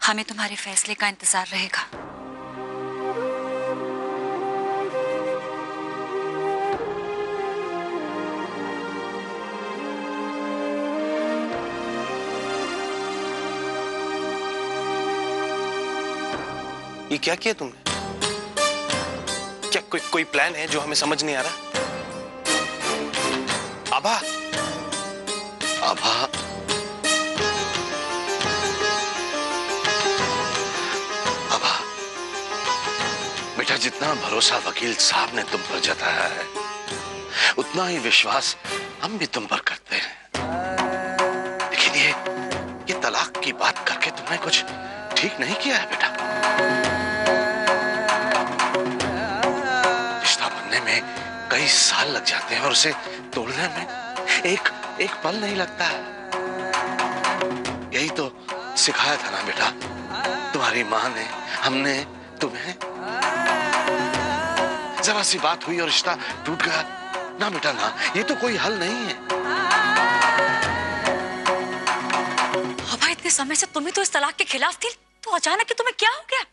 हमें तुम्हारे फैसले का इंतजार रहेगा। ये क्या किया तुमने? क्या कोई प्लान है जो हमें समझ नहीं आ रहा? आभा, आभा, आभा, बेटा जितना भरोसा वकील साहब ने तुम पर जताया है, उतना ही विश्वास हम भी तुम पर करते हैं। लेकिन ये तलाक की बात करके तुमने कुछ ठीक नहीं किया है बेटा। रिश्ता बनने में कई साल लग जाते हैं और उसे तोड़ने में एक पल नहीं लगता है। यही तो सिखाया था ना बेटा तुम्हारी माँ ने, हमने तुम्हें। जरा सी बात हुई और रिश्ता टूट गया ना बेटा ना, ये तो कोई हल नहीं है। अबा इतने समय से तुम ही तो इस तलाक के खिलाफ थी, तो अचानक तुम्हें क्या हो गया?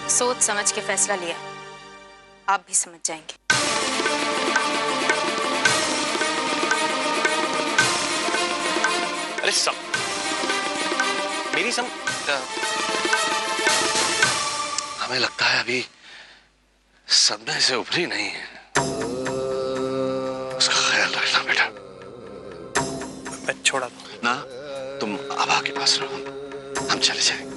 सोच समझ के फैसला लिया, आप भी समझ जाएंगे। अरे मेरी हमें लगता है अभी सदमे से उभरी नहीं है। उसका ख्याल रखना बेटा। मैं छोड़ा दूं ना, तुम आभा के पास रहो, हम चले जाएंगे।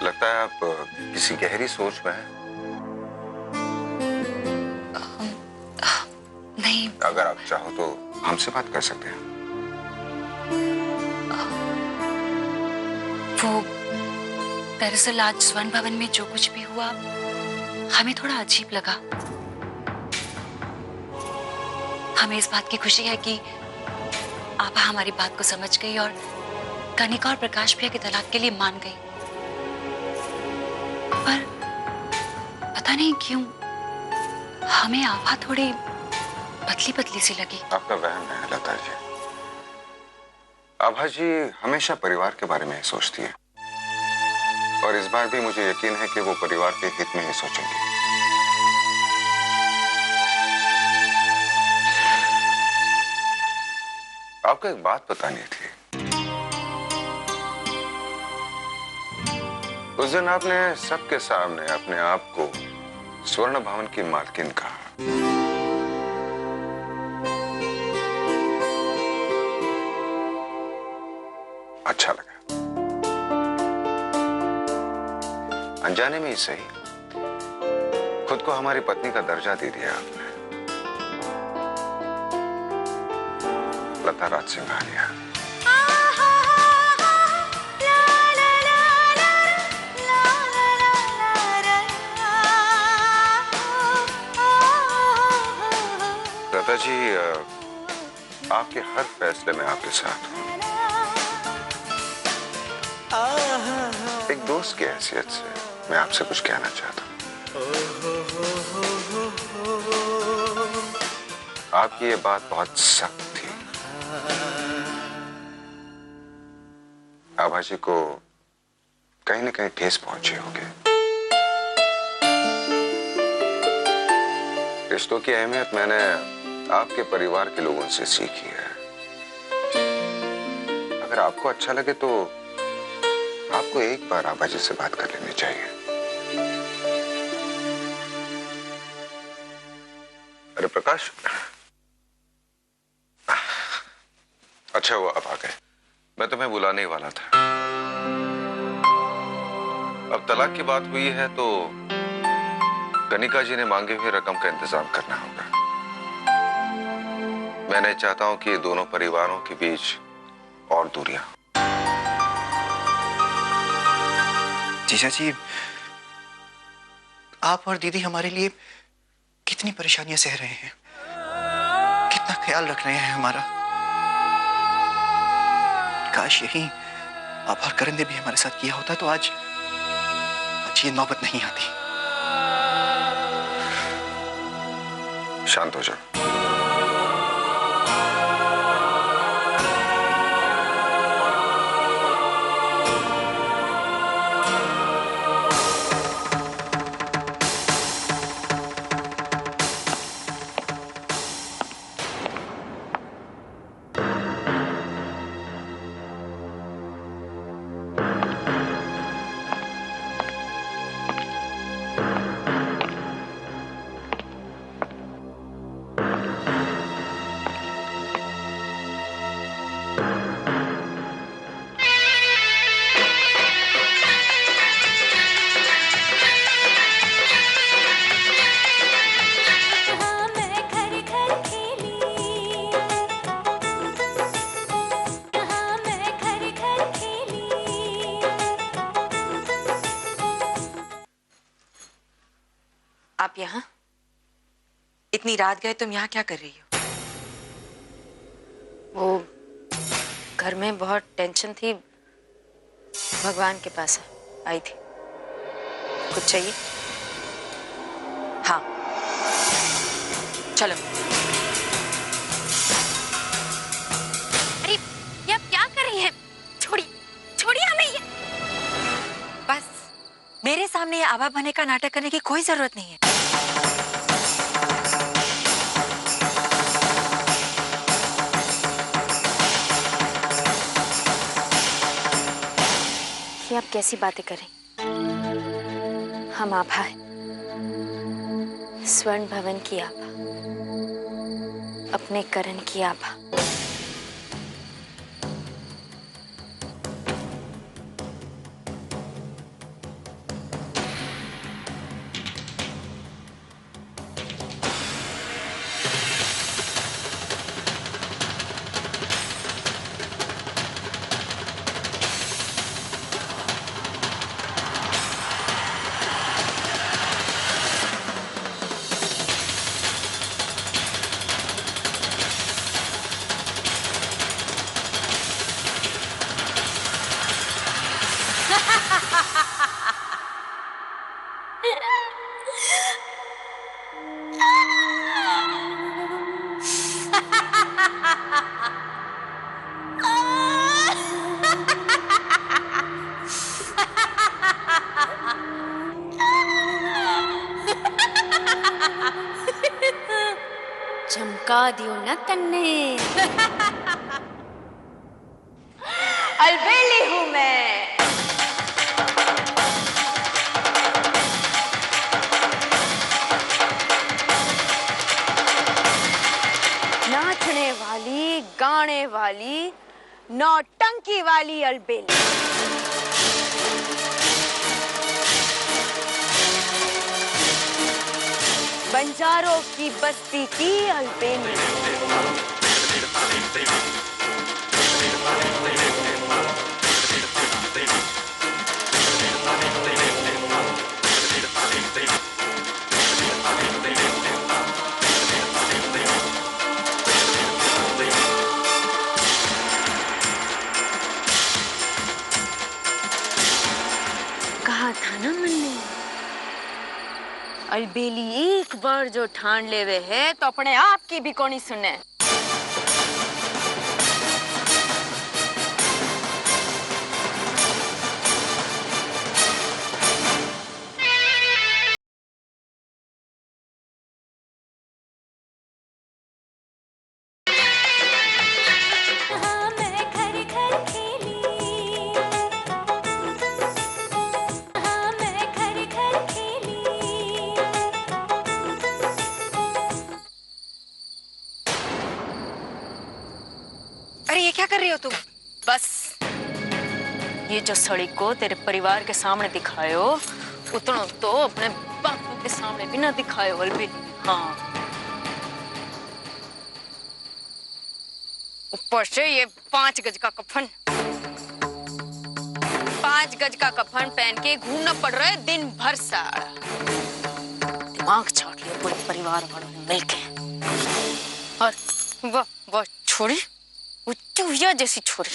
लगता है आप किसी गहरी सोच में हैं। नहीं। अगर आप चाहो तो हमसे बात कर सकते हैं। वो दरअसल आज स्वर्ण भवन में जो कुछ भी हुआ हमें थोड़ा अजीब लगा। हमें इस बात की खुशी है कि आभा हमारी बात को समझ गई और कनिका और प्रकाश भैया के तलाक के लिए मान गई। पर पता नहीं क्यों हमें आभा थोड़ी पतली पतली सी लगी। आपका वहम है लता जी। आभा जी हमेशा परिवार के बारे में सोचती है और इस बार भी मुझे यकीन है कि वो परिवार के हित में ही सोचेंगी। आपको एक बात बतानी थी। उस दिन आपने सबके सामने अपने आप को स्वर्ण भवन की मालकिन कहा। अच्छा लगा। अनजाने में ही सही खुद को हमारी पत्नी का दर्जा दे दिया आपने। लता राज सिंघानिया। लता जी आपके हर फैसले में आपके साथ हूं। एक दोस्त की हैसियत से मैं आपसे कुछ कहना चाहता हूं। आपकी ये बात बहुत सख्त थी। आभा जी को कहीं न कहीं ठेस पहुंचे होंगे। रिश्तों की अहमियत मैंने आपके परिवार के लोगों से सीखी है। अगर आपको अच्छा लगे तो आपको एक बार आभा जी से बात कर लेनी चाहिए। अरे प्रकाश, अच्छा हुआ आप आ गए, मैं तुम्हें बुलाने ही वाला था। अब तलाक की बात हुई है तो कनिका जी ने मांगे हुए रकम का इंतजाम करना होगा। मैं नहीं चाहता हूं कि दोनों परिवारों के बीच और दूरियां। जीजा जी, आप और दीदी हमारे लिए कितनी परेशानियां सह रहे हैं, कितना ख्याल रख रहे हैं हमारा। काश यही आप और करण ने भी हमारे साथ किया होता तो आज ये नौबत नहीं आती। शांत हो जाओ। आप यहाँ इतनी रात गए, तुम यहाँ क्या कर रही हो? वो घर में बहुत टेंशन थी, भगवान के पास आई थी। कुछ चाहिए? हाँ चलो। अरे ये आप क्या कर रही हैं? छोड़िए हमें ये। बस मेरे सामने ये आभा बनने का नाटक करने की कोई जरूरत नहीं है। ये आप कैसी बातें करें? हम आभा हैं, स्वर्ण भवन की आभा, अपने करण की आभा। चमका दियो न तन्ने। अलबेली हूं मैं। नाचने वाली, गाने वाली, नौटंकी वाली अलबेली। बंजारों की बस्ती की अलबेली। कहा था ना मैंने, अलबेली एक बार जो ठान लेवे है तो अपने आप की भी कोनी सुने। अरे ये क्या कर रही हो तुम? बस ये जो सड़ी को तेरे परिवार के सामने दिखायो उतना तो अपने बापू के सामने भी ना दिखायो अलबेली। हाँ, ऊपर से ये 5 गज का कफन, 5 गज का कफन पहन के घूमना पड़ रहा है दिन भर। सारा दिमाग चाट लिया पूरे परिवार वालों ने मिलके। और वो छोड़ी, वो चूहिया जैसी छोरी,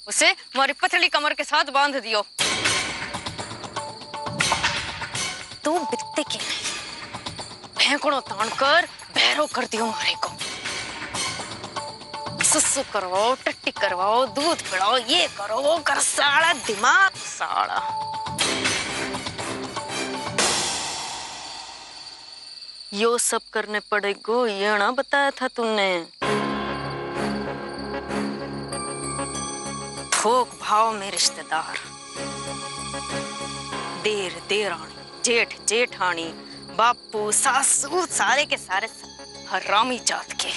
उसे हमारी पतली कमर के साथ बांध दियो। तो बिकते के फेंकड़ो तान कर बहरो कर दियो मारे को। सुसु करवाओ, टट्टी करवाओ, दूध पिलाओ, ये करो वो कर, साड़ा दिमाग साड़ा। यो सब करने पड़ेगो ये ना बताया था तूने। थोक भाव में रिश्तेदार, देर देरानी, जेठ जेठानी, बापू सासू, सारे के सारे हरामी जात के।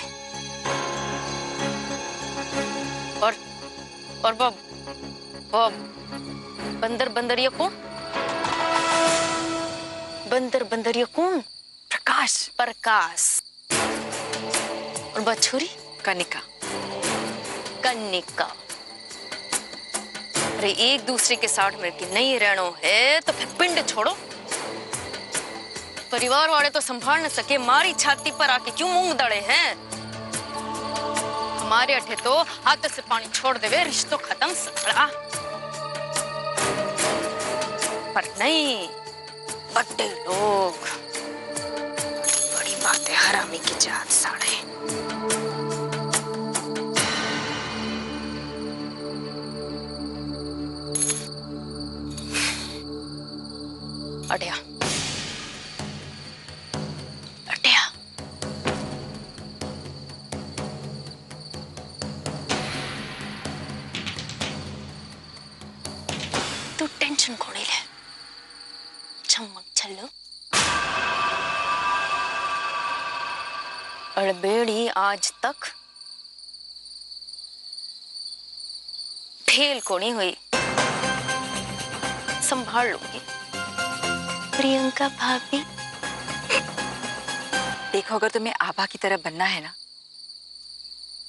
और वो बंदर बंदरिया कौन? बंदर बंदरिया कौन? प्रकाश। प्रकाश। और बछुरी? कनिका। कनिका। अरे एक दूसरे के साथ मिलकर नहीं रहना है तो फिर पिंड छोड़ो। परिवार वाले तो संभाल न सके, मारी छाती पर आके क्यों मूंग दड़े हैं? हमारे अठे तो हाथ से पानी छोड़ देवे, रिश्तों खत्म साड़ा। पर नहीं, बड़े लोग बड़ी बातें हरामी की जात साड़े। अड़िया अड़िया तू टेंशन कोनी ले, चमक चलो। अलबेली आज तक फेल कोनी हुई, संभाल लूंगी। प्रियंका भाभी, देखो अगर तुम्हें आभा की तरह बनना है ना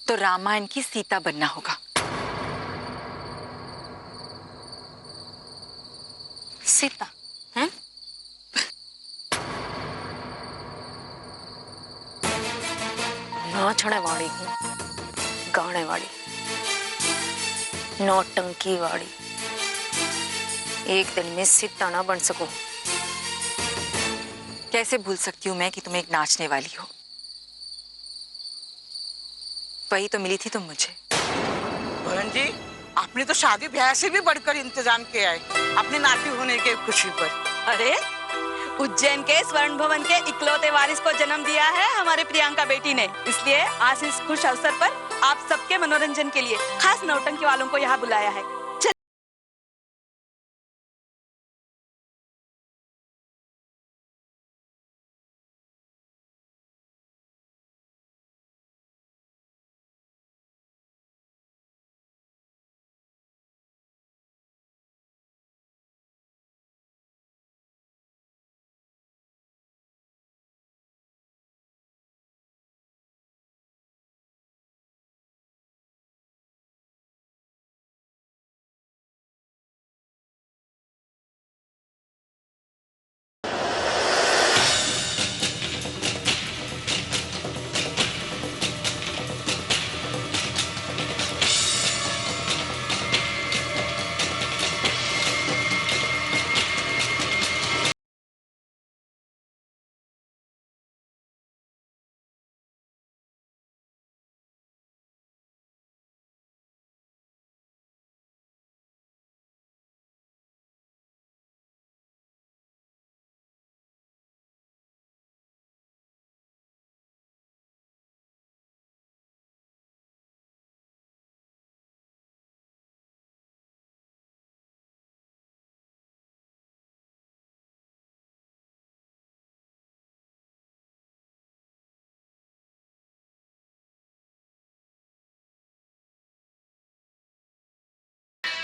तो रामायण की सीता बनना होगा। सीता हैं? नाचने वाली हूँ, गाने वाली, नौटंकी वाली। एक दिन में सीता ना बन सकूं। कैसे भूल सकती हूँ मैं कि तुम एक नाचने वाली हो? वही तो मिली थी तुम मुझे। बहन जी, आपने तो शादी ब्याह से भी बढ़कर इंतजाम किया है अपने नाती होने के खुशी पर। अरे उज्जैन के स्वर्ण भवन के इकलौते वारिस को जन्म दिया है हमारे प्रियंका बेटी ने, इसलिए आज इस खुश अवसर पर आप सबके मनोरंजन के लिए खास नौटंकी वालों को यहाँ बुलाया है।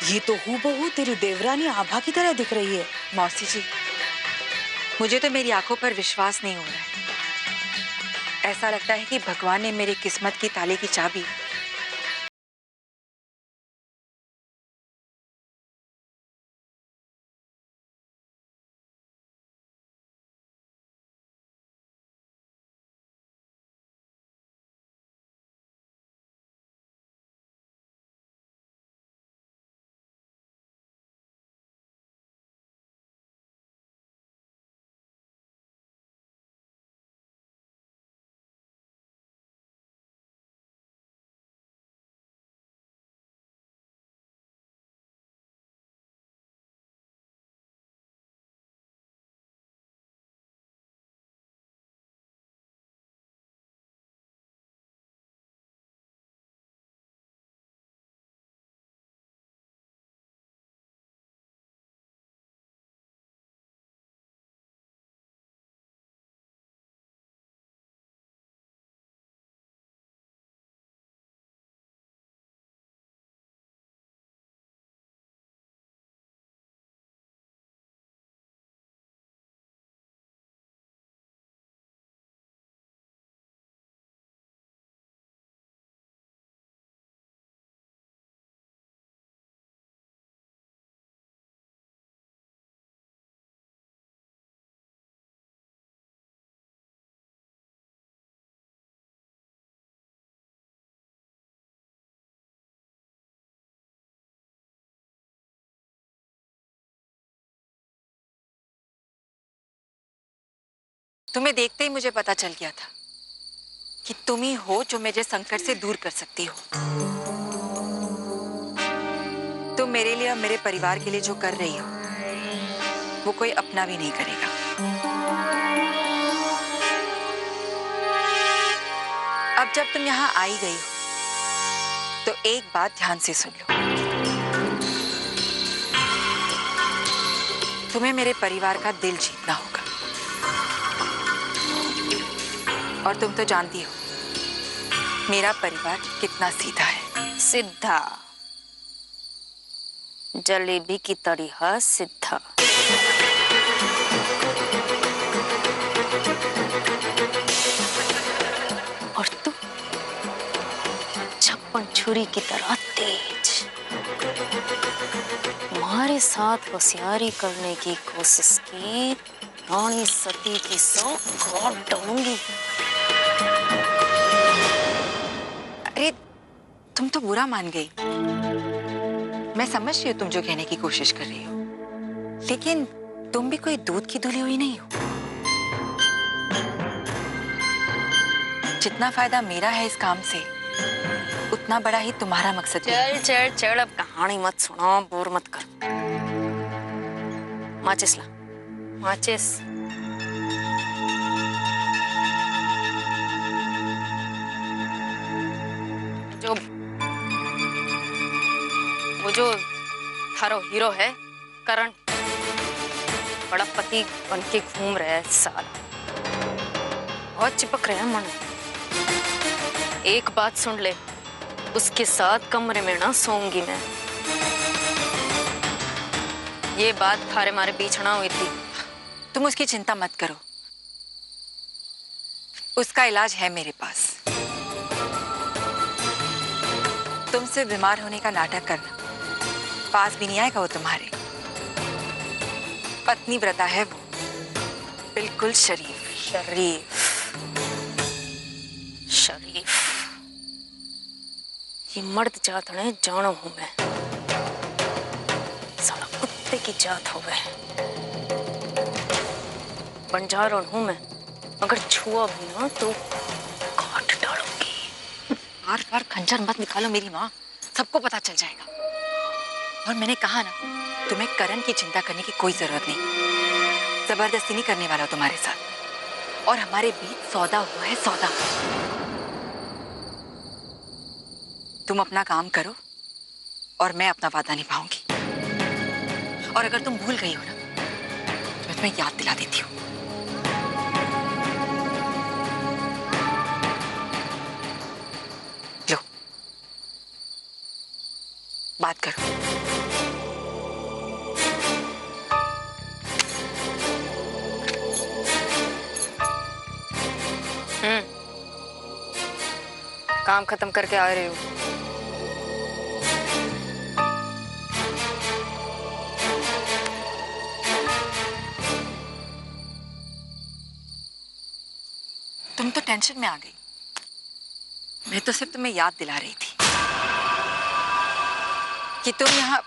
ये तो हूबहू तेरी देवरानी आभा की तरह दिख रही है। मौसी जी, मुझे तो मेरी आंखों पर विश्वास नहीं हो रहा है। ऐसा लगता है कि भगवान ने मेरी किस्मत की ताले की चाबी तुम्हें देखते ही मुझे पता चल गया था कि तुम ही हो जो मुझे संकट से दूर कर सकती हो। तुम मेरे लिए और मेरे परिवार के लिए जो कर रही हो वो कोई अपना भी नहीं करेगा। अब जब तुम यहाँ आई गई हो तो एक बात ध्यान से सुन लो। तुम्हें मेरे परिवार का दिल जीतना होगा। और तुम तो जानती हो मेरा परिवार कितना सीधा है। सीधा, जलेबी की तरह सीधा। और तू छप्पन छुरी की तरह तेज। तुम्हारे साथ होशियारी करने की कोशिश की, रानी सती की सौ काट डालूंगी। अरे तुम तो बुरा मान गई। मैं समझ रही हूँ तुम जो कहने की कोशिश कर रही हो, लेकिन तुम भी कोई दूध की धुली हुई नहीं हो। जितना फायदा मेरा है इस काम से उतना बड़ा ही तुम्हारा मकसद है। चल चल चल, अब कहानी मत सुनो, बोर मत कर। माचिस ला, माचिस। जो वो जो थारो हीरो है करण, बड़ा पति बन के घूम रहा है साला, बहुत चिपक रहे हैं मन। एक बात सुन ले, उसके साथ कमरे में ना सोऊंगी मैं। ये बात थारे मारे बीच ना हुई थी। तुम उसकी चिंता मत करो, उसका इलाज है मेरे पास। तुमसे बीमार होने का नाटक करना, पास भी नहीं आएगा वो तुम्हारे। पत्नी व्रता है वो, बिल्कुल शरीफ। शरीफ शरीफ, ये मर्द जात ने जानो हूं मैं। साला कुत्ते की जात हो गए। बंजारण हूं मैं, अगर छुआ भी ना तो काट डालूंगी। बार बार खंजर मत निकालो मेरी माँ, सबको पता चल जाएगा। और मैंने कहा ना, तुम्हें करण की चिंता करने की कोई जरूरत नहीं। जबरदस्ती नहीं करने वाला तुम्हारे साथ, और हमारे बीच सौदा हुआ है, सौदा। तुम अपना काम करो और मैं अपना वादा निभाऊंगी। और अगर तुम भूल गई हो ना तो मैं तुम्हें याद दिला देती हूँ। लो, बात करो। काम खत्म करके आ रही हूँ। तुम तो टेंशन में आ गई। मैं तो सिर्फ तुम्हें याद दिला रही थी कि तुम यहाँ